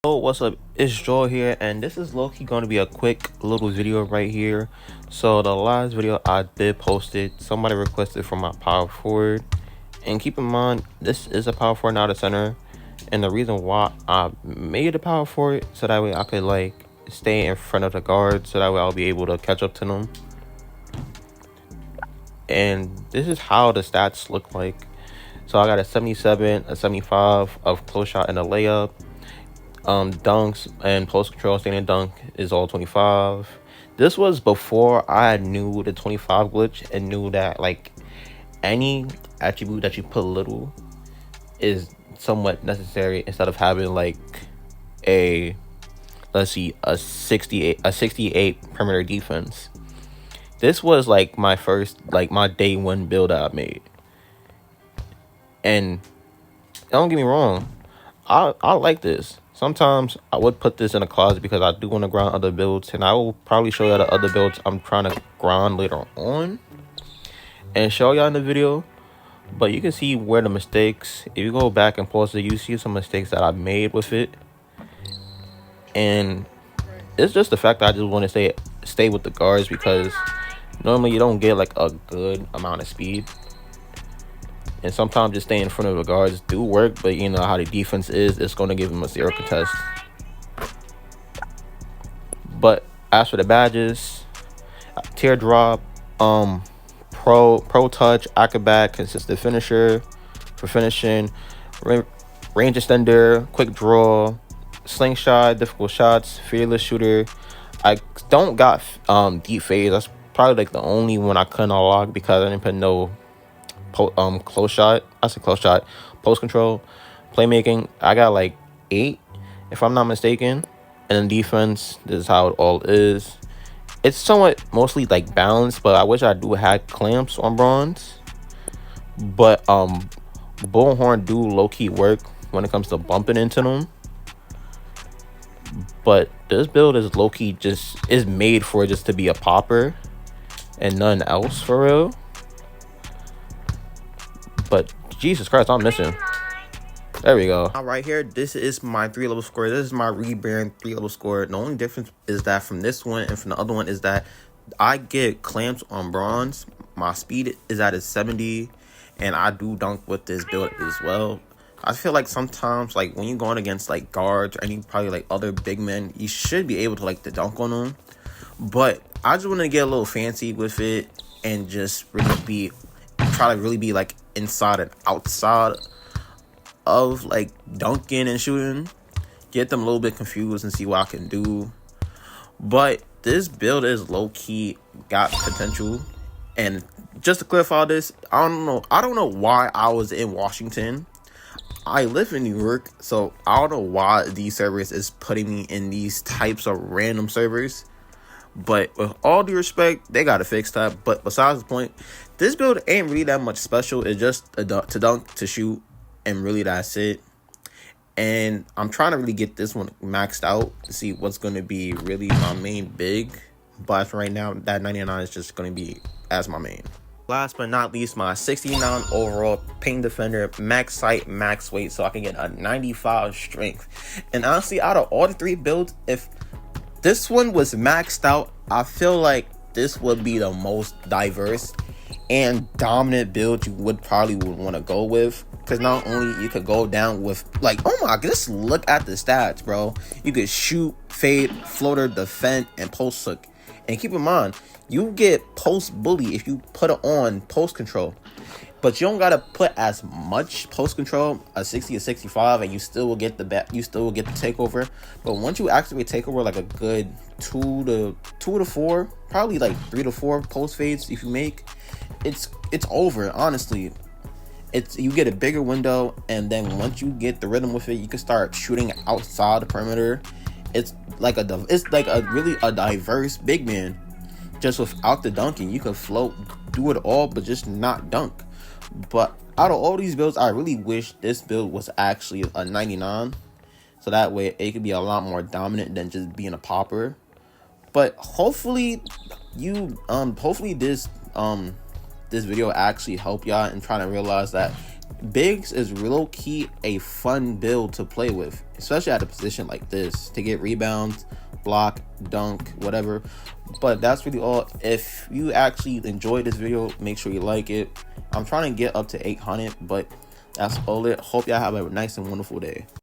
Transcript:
Oh, what's up? It's Joel here, and this is low-key going to be a quick little video right here. So the last video I did posted, somebody requested for my power forward, and keep in mind this is a power forward, not a center. And the reason why I made a power forward so that way I could like stay in front of the guards, so that way I'll be able to catch up to them. And this is how the stats look like. So I got a 77, a 75 of close shot and a layup. Dunks and post control standing dunk is all 25. This was before I knew the 25 glitch and knew that like any attribute that you put little is somewhat necessary, instead of having like a, let's see, a 68 perimeter defense. This was like my first, like my day one build that I made. And don't get me wrong, I like this. Sometimes I would put this in a closet because I do want to grind other builds, and I will probably show y'all the other builds I'm trying to grind later on and show y'all in the video. But you can see where the mistakes, if you go back and pause it, you see some mistakes that I made with it. And it's just the fact that I just want to stay with the guards, because normally you don't get like a good amount of speed. And sometimes just staying in front of the guards do work, but you know how the defense is, it's going to give them a 0 contest. But as for the badges, teardrop, pro touch, acrobat, consistent finisher for finishing, range extender, quick draw, slingshot, difficult shots, fearless shooter. I don't got deep phase. That's probably like the only one I couldn't unlock because I didn't put no close shot. I said close shot, post control, playmaking. I got like 8 if I'm not mistaken. And then defense, this is how it all is. It's somewhat mostly like balanced, but I wish I do had clamps on bronze. But bullhorn do low-key work when it comes to bumping into them. But this build is low-key just is made for just to be a popper and nothing else for real. But Jesus Christ, I'm missing. There we go. All right, here, this is my 3-level score. This is my rebrand 3-level score. The only difference is that from this one and from the other one is that I get clamps on bronze. My speed is at a 70, and I do dunk with this build as well. I feel like sometimes, like when you're going against like guards or any probably like other big men, you should be able to like to dunk on them. But I just want to get a little fancy with it and just really try to really be like inside and outside of like dunking and shooting, get them a little bit confused and see what I can do. But this build is low-key got potential. And just to clarify this, I don't know why I was in Washington. I live in New York, so I don't know why these servers is putting me in these types of random servers. But with all due respect, they gotta fix that. But besides the point, this build ain't really that much special. It's just to dunk, to shoot, and really that's it. And I'm trying to really get this one maxed out to see what's going to be really my main big. But for right now, that 99 is just going to be as my main. Last but not least, my 69 overall paint defender, max height, max weight, so I can get a 95 strength. And honestly, out of all the 3 builds, if this one was maxed out, I feel like this would be the most diverse and dominant build you would want to go with. Because not only you could go down with like, oh my god, just look at the stats, bro. You could shoot, fade, floater, defend, and post hook. And keep in mind, you get post bully if you put it on post control. But you don't gotta put as much post control, a 60 or 65, and you still will get the takeover. But once you activate takeover, like a good 2 to 4, probably like 3 to 4 post fades if you make, it's over. Honestly, you get a bigger window, and then once you get the rhythm with it, you can start shooting outside the perimeter. It's like a really diverse big man. Just without the dunking, you can float, do it all, but just not dunk. But out of all these builds, I really wish this build was actually a 99, so that way it could be a lot more dominant than just being a popper. But hopefully this video actually help y'all in trying to realize that Bigs is real key a fun build to play with, especially at a position like this, to get rebounds, block, dunk, whatever. But that's really all. If you actually enjoyed this video, make sure you like it. I'm trying to get up to 800, but that's all it. Hope y'all have a nice and wonderful day.